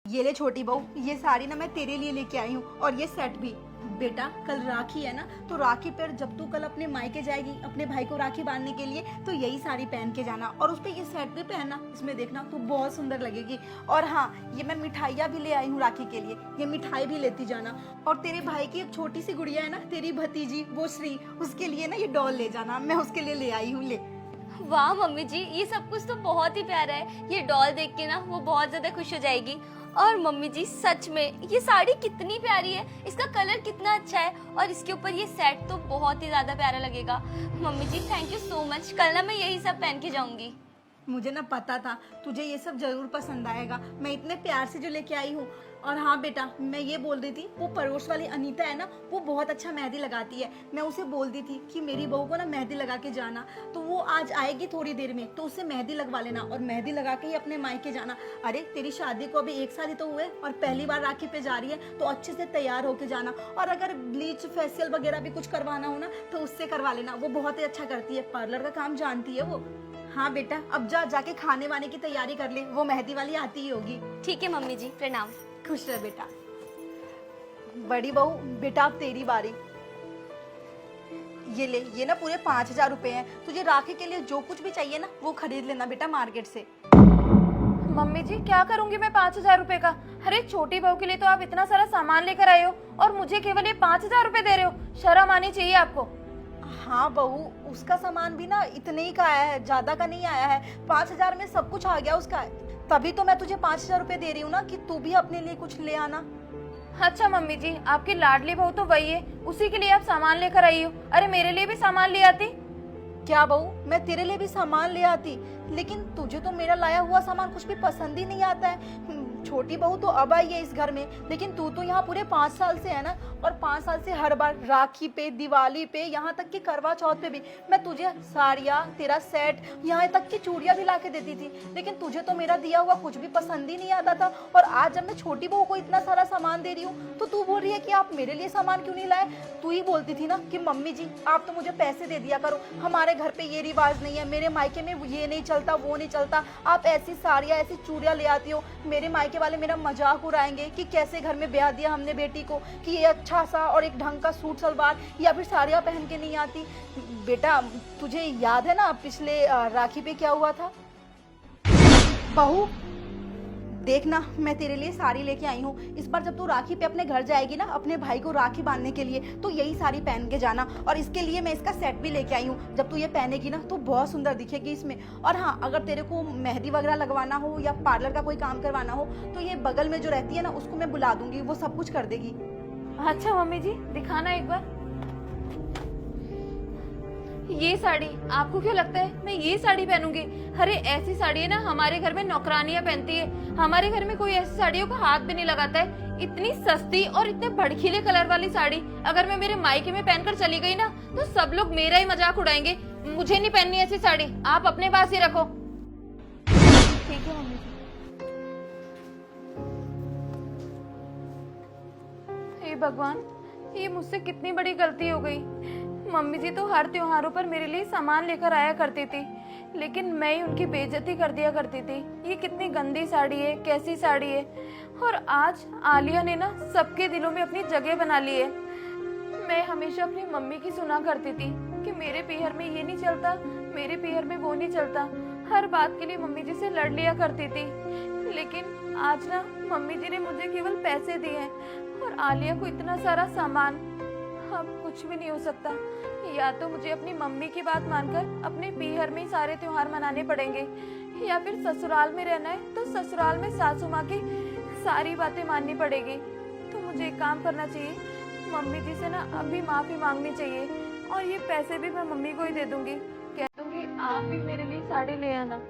ये ले छोटी बहू, ये साड़ी ना मैं तेरे लिए लेके आई हूँ और ये सेट भी। बेटा कल राखी है ना, तो राखी पर जब तू कल अपने मायके जाएगी अपने भाई को राखी बांधने के लिए, तो यही साड़ी पहन के जाना और उस पर ये सेट भी पहनना। इसमें देखना तो बहुत सुंदर लगेगी। और हाँ, ये मैं मिठाइयाँ भी ले आई हूँ राखी के लिए, ये मिठाई भी लेती जाना। और तेरे भाई की एक छोटी सी गुड़िया है ना, तेरी भतीजी वो श्री, उसके लिए ना ये डॉल ले जाना, मैं उसके लिए ले आई हूँ। ले। वाह मम्मी जी, ये सब कुछ तो बहुत ही प्यारा है। ये डॉल देख के ना वो बहुत ज्यादा खुश हो जाएगी। और मम्मी जी सच में ये साड़ी कितनी प्यारी है, इसका कलर कितना अच्छा है और इसके ऊपर ये सेट तो बहुत ही ज्यादा प्यारा लगेगा। Mummy ji thank you so much, कल ना मैं यही सब पहन के जाऊंगी। मुझे ना पता था तुझे ये सब जरूर पसंद आएगा, मैं इतने प्यार से जो लेके आई हूँ। और हाँ बेटा, मैं ये बोल रही थी, वो पड़ोस वाली अनीता है ना, वो बहुत अच्छा मेहंदी लगाती है। मैं उसे बोल दी थी कि मेरी बहू को ना मेहंदी लगा के जाना, तो वो आज आएगी थोड़ी देर में, तो उससे मेहंदी लगवा लेना और मेहंदी लगा के ही अपने मायके जाना। अरे तेरी शादी को अभी 1 साल ही तो हुए और पहली बार राखी पे जा रही है, तो अच्छे से तैयार होके जाना। और अगर ब्लीच फेशियल वगैरह भी कुछ करवाना हो ना, तो उससे करवा लेना, वो बहुत ही अच्छा करती है, पार्लर का काम जानती है वो। हाँ बेटा, अब जाके खाने वाने की तैयारी कर ले, वो मेहंदी वाली आती ही होगी। ठीक है मम्मी जी, प्रणाम। खुश रह बेटा। बड़ी बहू, बेटा अब तेरी बारी। ये ले, ये ना पूरे 5,000 रुपए हैं, तुझे राखी के लिए जो कुछ भी चाहिए ना वो खरीद लेना बेटा मार्केट से। मम्मी जी क्या करूंगी मैं 5,000 रुपए का? अरे छोटी बहू के लिए तो आप इतना सारा सामान लेकर आए हो और मुझे केवल ये 5,000 रुपए दे रहे हो, शर्म आनी चाहिए आपको। हाँ बहू, उसका सामान भी ना इतने ही का आया है, ज्यादा का नहीं आया है। 5,000 में सब कुछ आ गया उसका, तभी तो मैं तुझे 5,000 रुपए दे रही हूँ ना, कि तू भी अपने लिए कुछ ले आना। अच्छा मम्मी जी, आपकी लाडली बहू तो वही है, उसी के लिए आप सामान लेकर आई हो। अरे मेरे लिए भी सामान ले आती। क्या बहू, मैं तेरे लिए भी सामान ले आती, लेकिन तुझे तो मेरा लाया हुआ सामान कुछ भी पसंद ही नहीं आता है। छोटी बहू तो अब आई है इस घर में, लेकिन तू तो यहाँ पूरे 5 साल से है ना, और 5 साल से हर बार राखी पे, दिवाली पे, यहाँ तक कि करवा चौथ पे भी मैं तुझे साड़ियाँ, तेरा सेट, यहाँ तक कि चूड़ियाँ भी ला के देती थी, लेकिन तुझे तो मेरा दिया हुआ कुछ भी पसंद ही नहीं आता था। और आज जब मैं छोटी बहू को इतना सारा सामान दे रही हूँ, तो तू बोल रही है कि आप मेरे लिए सामान क्यों नहीं लाए? तू ही बोलती थी ना कि मम्मी जी आप तो मुझे पैसे दे दिया करो, हमारे घर पे ये रिवाज नहीं है, मेरे मायके में ये नहीं चलता, वो नहीं चलता, आप ऐसी साड़ियाँ ऐसी चूड़ियाँ ले आती हो, मेरे मायके वाले मेरा मजाक उड़ाएंगे कि कैसे घर में ब्याह दिया हमने बेटी को, कि ये अच्छा सा और एक ढंग का सूट सलवार या फिर साड़ियाँ पहन के नहीं आती। बेटा तुझे याद है ना पिछले राखी पे क्या हुआ था? बहू देखना, मैं तेरे लिए साड़ी लेके आई हूँ। इस बार जब तू राखी पे अपने घर जाएगी ना अपने भाई को राखी बांधने के लिए, तो यही साड़ी पहन के जाना। और इसके लिए मैं इसका सेट भी लेके आई हूँ, जब तू ये पहनेगी ना तो बहुत सुंदर दिखेगी इसमें। और हाँ, अगर तेरे को मेहंदी वगैरह लगवाना हो या पार्लर का कोई काम करवाना हो, तो ये बगल में जो रहती है ना उसको मैं बुला दूंगी, वो सब कुछ कर देगी। अच्छा मम्मी जी दिखाना एक बार। ये साड़ी आपको क्यों लगता है मैं ये साड़ी पहनूंगी? अरे ऐसी साड़ी है ना हमारे घर में नौकरानियां पहनती है, हमारे घर में कोई ऐसी साड़ियों को हाथ भी नहीं लगाता है। इतनी सस्ती और इतने भड़कीले कलर वाली साड़ी अगर मैं मेरे मायके में पहनकर चली गई ना, तो सब लोग मेरा ही मजाक उड़ाएंगे। मुझे नहीं पहननी ऐसी साड़ी, आप अपने पास ही रखो। ठीक है मम्मी जी। हे भगवान, ये मुझसे कितनी बड़ी गलती हो गई। मम्मी जी तो हर त्योहारों पर मेरे लिए सामान लेकर आया करती थी, लेकिन मैं ही उनकी बेइज्जती कर दिया करती थी। ये कितनी गंदी साड़ी है, कैसी साड़ी है। और आज आलिया ने ना सबके दिलों में अपनी जगह बना ली है। मैं हमेशा अपनी मम्मी की सुना करती थी कि मेरे पीहर में ये नहीं चलता, मेरे पीहर में वो नहीं चलता। हर बात के लिए मम्मी जी से लड़ लिया करती थी, लेकिन आज ना मम्मी जी ने मुझे केवल पैसे दिए हैं और आलिया को इतना सारा सामान। अब कुछ भी नहीं हो सकता, या तो मुझे अपनी मम्मी की बात मानकर अपने पीहर में ही सारे त्योहार मनाने पड़ेंगे, या फिर ससुराल में रहना है तो ससुराल में सासू माँ की सारी बातें माननी पड़ेगी। तो मुझे एक काम करना चाहिए, मम्मी जी से ना अभी माफी मांगनी चाहिए और ये पैसे भी मैं मम्मी को ही दे दूंगी। कह दूंगी आप भी मेरे लिए साड़ी ले आना।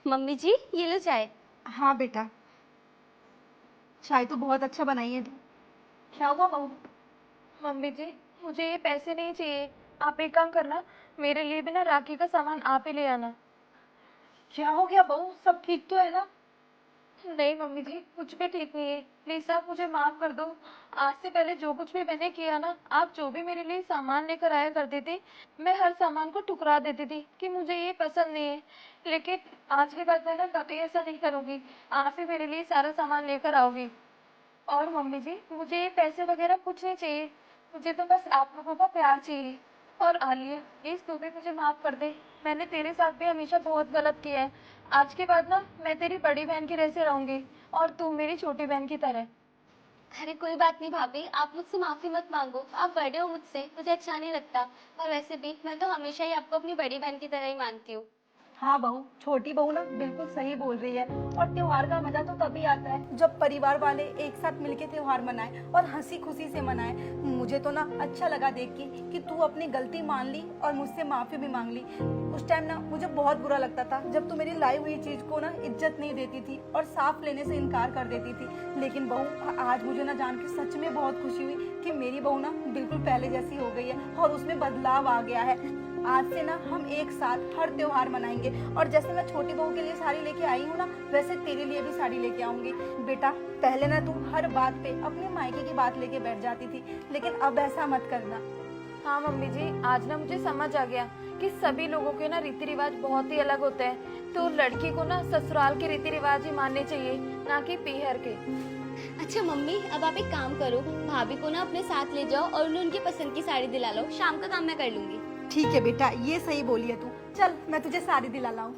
मम्मी जी ये लो चाय। हाँ बेटा, चाय तो बहुत अच्छा बनाई है। क्या हुआ बहू? मम्मी जी मुझे ये पैसे नहीं चाहिए, आप एक काम करना, मेरे लिए भी ना राखी का सामान आप ही ले आना। क्या हो गया बहू, सब ठीक तो है ना? नहीं मम्मी जी, कुछ भी ठीक नहीं है। प्लीज आप मुझे माफ कर दो। आज से पहले जो कुछ भी मैंने किया ना, आप जो भी मेरे लिए सामान लेकर आया करते थे, मैं हर सामान को ठुकरा देती थी कि मुझे ये पसंद नहीं है। लेकिन आज के बाद मैं ना कभी ऐसा नहीं करूंगी। आप ही मेरे लिए सारा सामान लेकर आओगी। और मम्मी जी, मुझे ये पैसे वगैरह कुछ नहीं चाहिए। मुझे तो बस आप लोगों का प्यार चाहिए। और आलिया, प्लीज तू भी मुझे माफ कर दे। मैंने तेरे साथ भी हमेशा बहुत गलत किया है। आज के बाद ना मैं तेरी बड़ी बहन की जैसे रहूंगी और तू मेरी छोटी बहन की तरह। अरे कोई बात नहीं भाभी, आप मुझसे माफी मत मांगो। आप बड़े हो मुझसे, मुझे अच्छा नहीं लगता। और वैसे भी मैं तो हमेशा ही आपको अपनी बड़ी बहन की तरह ही मानती हूँ। हाँ बहू, छोटी बहू ना बिल्कुल सही बोल रही है। और त्योहार का मजा तो तभी आता है जब परिवार वाले एक साथ मिलके त्योहार मनाए और हंसी खुशी से मनाए। मुझे तो ना अच्छा लगा देख के कि तू अपनी गलती मान ली और मुझसे माफी भी मांग ली। उस टाइम ना मुझे बहुत बुरा लगता था जब तू मेरी लाई हुई चीज को ना इज्जत नहीं देती थी और साफ लेने से इनकार कर देती थी। लेकिन बहू, आज मुझे ना जान के सच में बहुत खुशी हुई कि मेरी बहू ना बिल्कुल पहले जैसी हो गई है और उसमें बदलाव आ गया है। आज से ना हम एक साथ हर त्योहार मनाएंगे। और जैसे मैं छोटी बहू के लिए साड़ी लेके आई हूँ ना, वैसे तेरे लिए भी साड़ी लेके आऊंगी। बेटा, पहले ना तू हर बात पे अपने मायके की बात लेके बैठ जाती थी, लेकिन अब ऐसा मत करना। हाँ मम्मी जी, आज ना मुझे समझ आ गया कि सभी लोगों के ना रीति रिवाज बहुत ही अलग होते हैं। तो लड़की को ना ससुराल के रीति रिवाज ही मानने चाहिए, ना कि पीहर के। अच्छा मम्मी, अब आप एक काम करो, भाभी को ना अपने साथ ले जाओ और उन्हें उनकी पसंद की साड़ी दिला लो। शाम का काम मैं कर लूंगी। ठीक है बेटा, ये सही बोली है तू। चल मैं तुझे साड़ी दिला लाऊं।